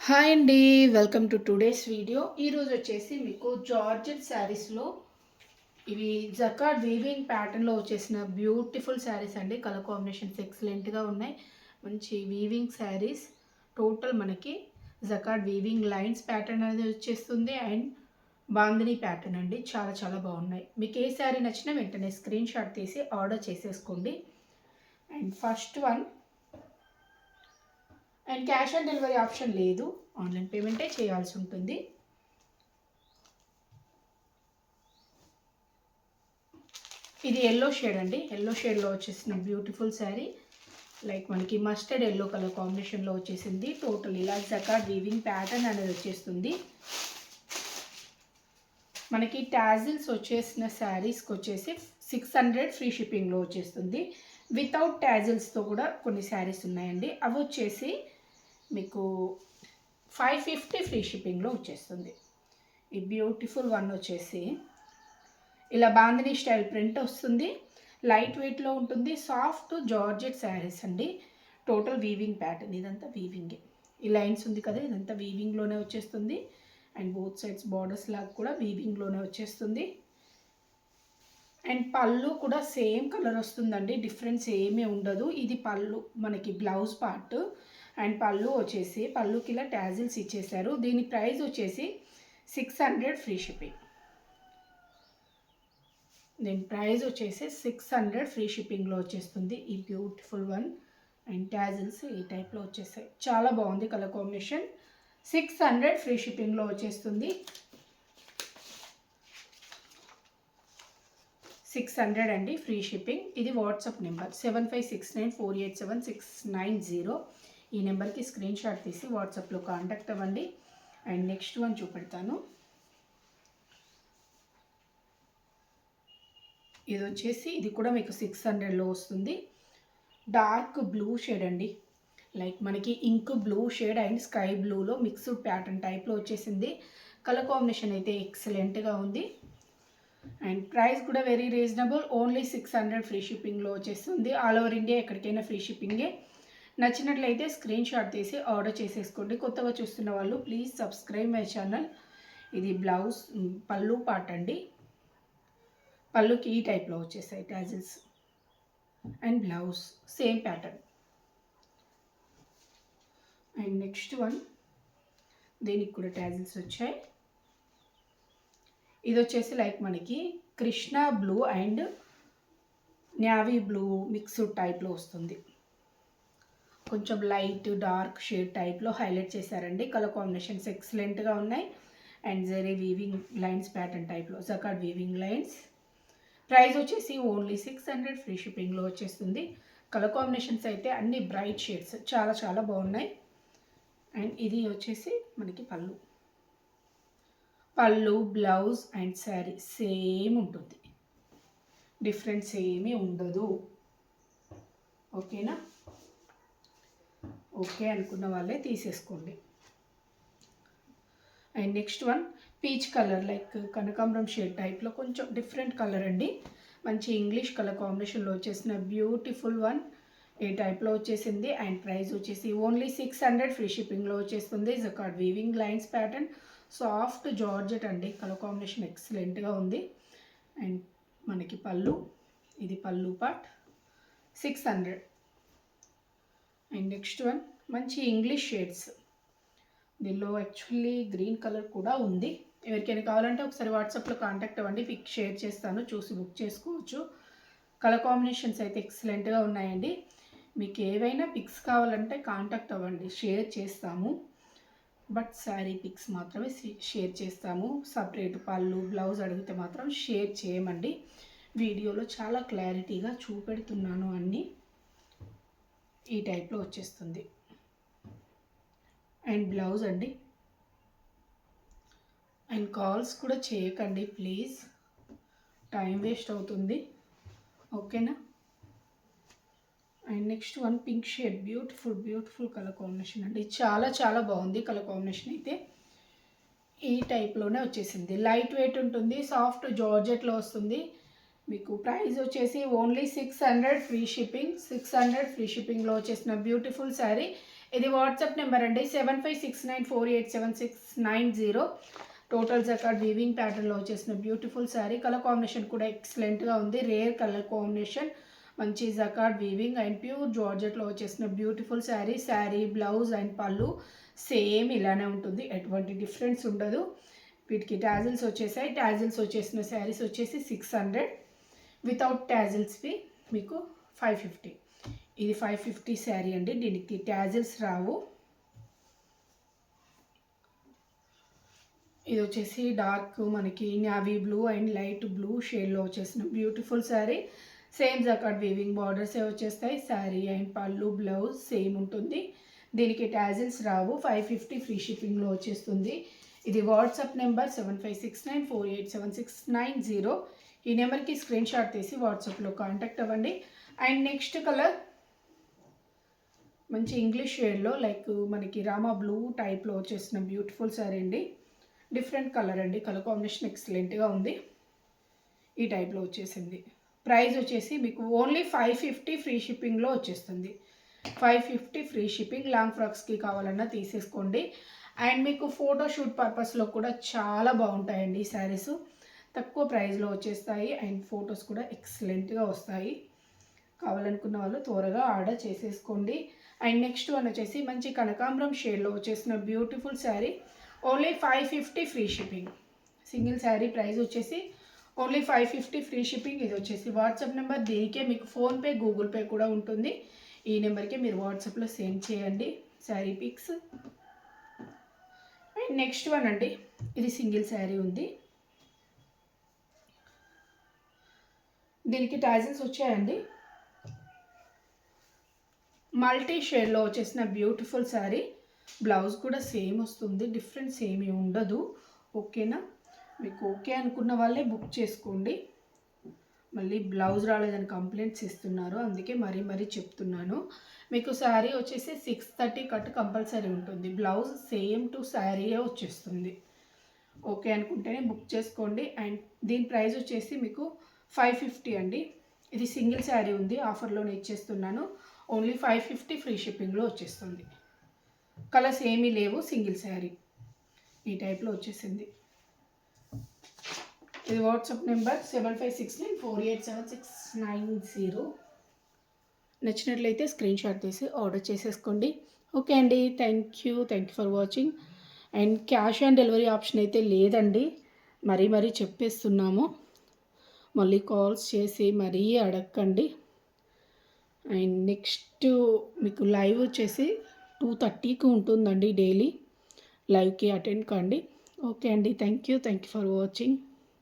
Hi అండి, welcome to today's video. ఈరోజు వచ్చేసి మీకు జార్జెట్ శారీస్లో ఇవి జకార్డ్ వీవింగ్ ప్యాటర్న్లో వచ్చేసిన బ్యూటిఫుల్ శారీస్ అండి. కలర్ కాంబినేషన్స్ ఎక్సలెంట్గా ఉన్నాయి. మంచి వీవింగ్ శారీస్. టోటల్ మనకి జకార్డ్ వీవింగ్ లైన్స్ ప్యాటర్న్ అనేది వచ్చేస్తుంది అండ్ బాందిని ప్యాటర్న్ అండి. చాలా చాలా బాగున్నాయి. మీకు ఏ శారీ నచ్చినా వెంటనే స్క్రీన్ షాట్ తీసి ఆర్డర్ చేసేసుకోండి. And first one, and cash on delivery option లేదు, ఆన్లైన్ పేమెంటే చేయాల్సి ఉంటుంది. ఇది ఎల్లో షేడ్ అండి. ఎల్లో షేడ్లో వచ్చేసిన బ్యూటిఫుల్ శారీ. లైక్ మనకి మస్టర్డ్ ఎల్లో కలర్ కాంబినేషన్లో వచ్చేసింది. టోటల్ ఇలా జకార్డ్ వీవింగ్ ప్యాటర్న్ అనేది వచ్చేస్తుంది. మనకి టాజిల్స్ వచ్చేసిన శారీస్కి వచ్చేసి 600 ఫ్రీ షిప్పింగ్లో వచ్చేస్తుంది. వితౌట్ టాజిల్స్తో కూడా కొన్ని శారీస్ ఉన్నాయండి. అవి వచ్చేసి మీకు 550 ఫ్రీ షిప్పింగ్లో వచ్చేస్తుంది. ఈ బ్యూటిఫుల్ వన్ వచ్చేసి ఇలా బాందిని స్టైల్ ప్రింట్ వస్తుంది. లైట్ వెయిట్లో ఉంటుంది. సాఫ్ట్ జార్జెట్ శారీస్ అండి. Total weaving pattern. ఇదంతా వీవింగే. ఈ లైన్స్ ఉంది కదా, ఇదంతా వీవింగ్లోనే వచ్చేస్తుంది. అండ్ బోత్ సైడ్స్ బార్డర్స్ లాగా కూడా వీవింగ్లోనే వచ్చేస్తుంది. అండ్ పళ్ళు కూడా సేమ్ కలర్ వస్తుందండి. డిఫరెన్స్ ఏమీ ఉండదు. ఇది పళ్ళు మనకి బ్లౌజ్ పార్ట్. అండ్ పళ్ళు వచ్చేసి పళ్ళుకి ఇలా టాజిల్స్ ఇచ్చేసారు. దీని ప్రైస్ వచ్చేసి 600 ఫ్రీ షిప్పింగ్. దీని ప్రైస్ వచ్చేసి 600 ఫ్రీ షిప్పింగ్లో వచ్చేస్తుంది. ఈ బ్యూటిఫుల్ వన్ అండ్ టాజిల్స్ ఈ టైప్లో వచ్చేసాయి. చాలా బాగుంది కలర్ కాంబినేషన్. 600 ఫ్రీ షిప్పింగ్లో వచ్చేస్తుంది. 600 అండి ఫ్రీ షిప్పింగ్. ఇది వాట్సాప్ నెంబర్ 7569487690. ఈ నెంబర్కి స్క్రీన్ షాట్ తీసి వాట్సాప్లో కాంటాక్ట్ అవ్వండి. అండ్ నెక్స్ట్ వన్ చూపెడతాను. ఇది వచ్చేసి ఇది కూడా మీకు 600లో వస్తుంది. డార్క్ బ్లూ షేడ్ అండి. లైక్ మనకి ink blue shade and sky బ్లూలో మిక్స్డ్ ప్యాటర్న్ టైప్లో వచ్చేసింది. కలర్ కాంబినేషన్ అయితే ఎక్సలెంట్గా ఉంది. అండ్ ప్రైస్ కూడా వెరీ రీజనబుల్. ఓన్లీ 600 ఫ్రీ షిప్పింగ్లో వచ్చేస్తుంది. ఆల్ ఓవర్ ఇండియా ఎక్కడికైనా ఫ్రీ షిప్పింగే. నచ్చినట్లయితే స్క్రీన్ షాట్ తీసి ఆర్డర్ చేసేసుకోండి. కొత్తగా చూస్తున్న వాళ్ళు ప్లీజ్ సబ్స్క్రైబ్ మై ఛానల్. ఇది బ్లౌజ్ పళ్ళు పార్ట్ అండి. పళ్ళుకి ఈ టైప్లో వచ్చేసాయి tassels. And blouse same pattern. And next one, దీనికి కూడా టాజిల్స్ వచ్చాయి. ఇది వచ్చేసి లైక్ మనకి Krishna blue and navy blue mixed టైప్లో వస్తుంది. కొంచెం లైట్ డార్క్ షేడ్ టైప్లో హైలైట్ చేశారండి. కలర్ కాంబినేషన్స్ ఎక్సలెంట్గా ఉన్నాయి. And zari weaving lines pattern టైప్లో జకార్డ్ వీవింగ్ లైన్స్. ప్రైస్ వచ్చేసి ఓన్లీ 600 ఫ్రీ షిప్పింగ్లో వచ్చేస్తుంది. కలర్ కాంబినేషన్స్ అయితే అన్ని బ్రైట్ షేడ్స్ చాలా చాలా బాగున్నాయి. అండ్ ఇది వచ్చేసి మనకి పళ్ళు బ్లౌజ్ అండ్ శారీ సేమ్ ఉంటుంది. డిఫరెన్స్ ఏమీ ఉండదు. ఓకేనా? ఓకే అనుకున్న వాళ్ళే తీసేసుకోండి. And next one peach colour like కనకాంబరం షేడ్ టైప్లో కొంచెం డిఫరెంట్ కలర్ అండి. మంచి ఇంగ్లీష్ కలర్ కాంబినేషన్లో వచ్చేసిన బ్యూటిఫుల్ వన్ ఈ టైప్లో వచ్చేసింది. అండ్ ప్రైస్ వచ్చేసి ఓన్లీ 600 ఫ్రీ షిప్పింగ్లో వచ్చేస్తుంది. Jacquard weaving lines pattern. Soft georgette అండి. కలర్ కాంబినేషన్ ఎక్సలెంట్గా ఉంది. అండ్ మనకి పళ్ళు, ఇది పళ్ళు పార్ట్ 600. అండ్ నెక్స్ట్ వన్ మంచి ఇంగ్లీష్ షేడ్స్. దీనిలో యాక్చువల్లీ గ్రీన్ కలర్ కూడా ఉంది. ఎవరికైనా కావాలంటే ఒకసారి వాట్సాప్లో కాంటాక్ట్ అవ్వండి. పిక్ షేర్ చేస్తాను, చూసి బుక్ చేసుకోవచ్చు. కలర్ కాంబినేషన్స్ అయితే ఎక్సలెంట్గా ఉన్నాయండి. మీకు ఏవైనా పిక్స్ కావాలంటే కాంటాక్ట్ అవ్వండి, షేర్ చేస్తాము. బట్ శారీ పిక్స్ మాత్రమే షేర్ చేస్తాము. సపరేట్ పళ్ళు బ్లౌజ్ అడిగితే మాత్రం షేర్ చేయమండి. వీడియోలో చాలా క్లారిటీగా చూపెడుతున్నాను అన్నీ. ఈ టైప్లో వచ్చేస్తుంది. అండ్ బ్లౌజ్ అండి. అండ్ కాల్స్ కూడా చేయకండి ప్లీజ్, టైం వేస్ట్ అవుతుంది. ఓకేనా? And next one pink shade beautiful colour combination అండి. చాలా చాలా బాగుంది కలర్ కాంబినేషన్ అయితే. ఈ టైప్లోనే వచ్చేసింది. లైట్ వెయిట్ ఉంటుంది. సాఫ్ట్ జార్జెట్లో వస్తుంది. మీకు ప్రైస్ వచ్చేసి ఓన్లీ 600 ఫ్రీ షిప్పింగ్. 600 ఫ్రీ షిప్పింగ్లో వచ్చేసిన బ్యూటిఫుల్ శారీ ఇది వాట్సాప్ నెంబర్ అండి 7569487690. టోటల్ జకార్డ్ వీవింగ్ ప్యాటర్న్లో వచ్చేసిన బ్యూటిఫుల్ శారీ. కలర్ కాంబినేషన్ కూడా ఎక్సలెంట్గా ఉంది. రేర్ కలర్ కాంబినేషన్, మంచి జకార్డ్ వీవింగ్ అండ్ ప్యూర్ జార్జెట్లో వచ్చేసిన beautiful sari. Sari blouse and పళ్ళు సేమ్ ఇలానే ఉంటుంది, ఎటువంటి డిఫరెన్స్ ఉండదు. వీటికి టాజిల్స్ వచ్చేసాయి. టాజిల్స్ వచ్చేసిన శారీస్ వచ్చేసి 600, వితౌట్ టాజిల్స్వి మీకు 550. ఇది 550 శారీ అండి, దీనికి టాజిల్స్ రావు. ఇది వచ్చేసి డార్క్ మనకి navy blue and light blue షేడ్లో వచ్చేసిన beautiful sari. Same jacquard weaving బార్డర్సే వచ్చేస్తాయి. Sari and pallu blouse same ఉంటుంది. దీనికి టాజిల్స్ రావు. 550 ఫ్రీ షిప్పింగ్లో వచ్చేస్తుంది. ఇది వాట్సాప్ నెంబర్ 7569487690. ఈ నెంబర్కి స్క్రీన్ షాట్ తీసి వాట్సాప్లో కాంటాక్ట్ అవ్వండి. అండ్ నెక్స్ట్ కలర్ మంచి ఇంగ్లీష్ షేడ్లో లైక్ మనకి రామా బ్లూ టైప్లో వచ్చేసిన బ్యూటిఫుల్ శారీ అండి. డిఫరెంట్ కలర్ అండి, కలర్ కాంబినేషన్ ఎక్సలెంట్గా ఉంది. ఈ టైప్లో వచ్చేసింది. ప్రైస్ వచ్చేసి మీకు ఓన్లీ 550 ఫ్రీ షిప్పింగ్లో వచ్చేస్తుంది. 550 ఫ్రీ షిప్పింగ్. లాంగ్ ఫ్రాక్స్కి కావాలన్నా తీసేసుకోండి. అండ్ మీకు ఫోటోషూట్ పర్పస్లో కూడా చాలా బాగుంటాయండి ఈ శారీస్. తక్కువ ప్రైస్లో వచ్చేస్తాయి అండ్ ఫొటోస్ కూడా ఎక్సలెంట్గా వస్తాయి. కావాలనుకున్న వాళ్ళు త్వరగా ఆర్డర్ చేసేసుకోండి. అండ్ నెక్స్ట్ వన్ వచ్చేసి మంచి కనకాంబరం షేడ్లో వచ్చేసిన beautiful sari. Only 550 free shipping. Single sari price వచ్చేసి ఓన్లీ 550 ఫ్రీ షిప్పింగ్. ఇది వచ్చేసి వాట్సాప్ నెంబర్. దీనికే మీకు ఫోన్పే గూగుల్ పే కూడా ఉంటుంది. ఈ నెంబర్కే మీరు వాట్సాప్లో సెండ్ చేయండి sari pics. And next one అండి, ఇది సింగిల్ శారీ ఉంది. దీనికి టాజిల్స్ వచ్చాయండి. మల్టీ షేడ్లో వచ్చేసిన బ్యూటిఫుల్ శారీ. బ్లౌజ్ కూడా సేమ్ వస్తుంది, డిఫరెన్స్ ఏమీ ఉండదు. ఓకేనా, మీకు ఓకే అనుకున్న వాళ్ళే బుక్ చేసుకోండి. మళ్ళీ బ్లౌజ్ రాలేదని కంప్లైంట్స్ ఇస్తున్నారు, అందుకే మరీ చెప్తున్నాను. మీకు శారీ వచ్చేసి 630 కట్ కంపల్సరీ ఉంటుంది. బ్లౌజ్ సేమ్ టు శారీయే వచ్చేస్తుంది. ఓకే అనుకుంటేనే బుక్ చేసుకోండి. అండ్ దీని ప్రైస్ వచ్చేసి మీకు 550 అండి. ఇది సింగిల్ శారీ ఉంది, ఆఫర్లోనే ఇచ్చేస్తున్నాను. ఓన్లీ 550 ఫ్రీ షిప్పింగ్లో వచ్చేస్తుంది. కలర్స్ ఏమీ లేవు, సింగిల్ శారీ ఈ టైప్లో వచ్చేసింది. ఇది వాట్సాప్ నెంబర్ 7569487690. నచ్చినట్లయితే స్క్రీన్ షాట్ తీసి ఆర్డర్ చేసేసుకోండి. ఓకే అండి, thank you for watching. And cash on delivery option అయితే లేదండి, మరీ చెప్పేస్తున్నాము. మళ్ళీ కాల్స్ చేసి మరీ అడగండి. అండ్ నెక్స్ట్ మీకు లైవ్ వచ్చేసి 2:30కి ఉంటుందండి. డైలీ లైవ్కి అటెండ్ కండి. ఓకే అండి, థ్యాంక్ యూ ఫర్ వాచింగ్.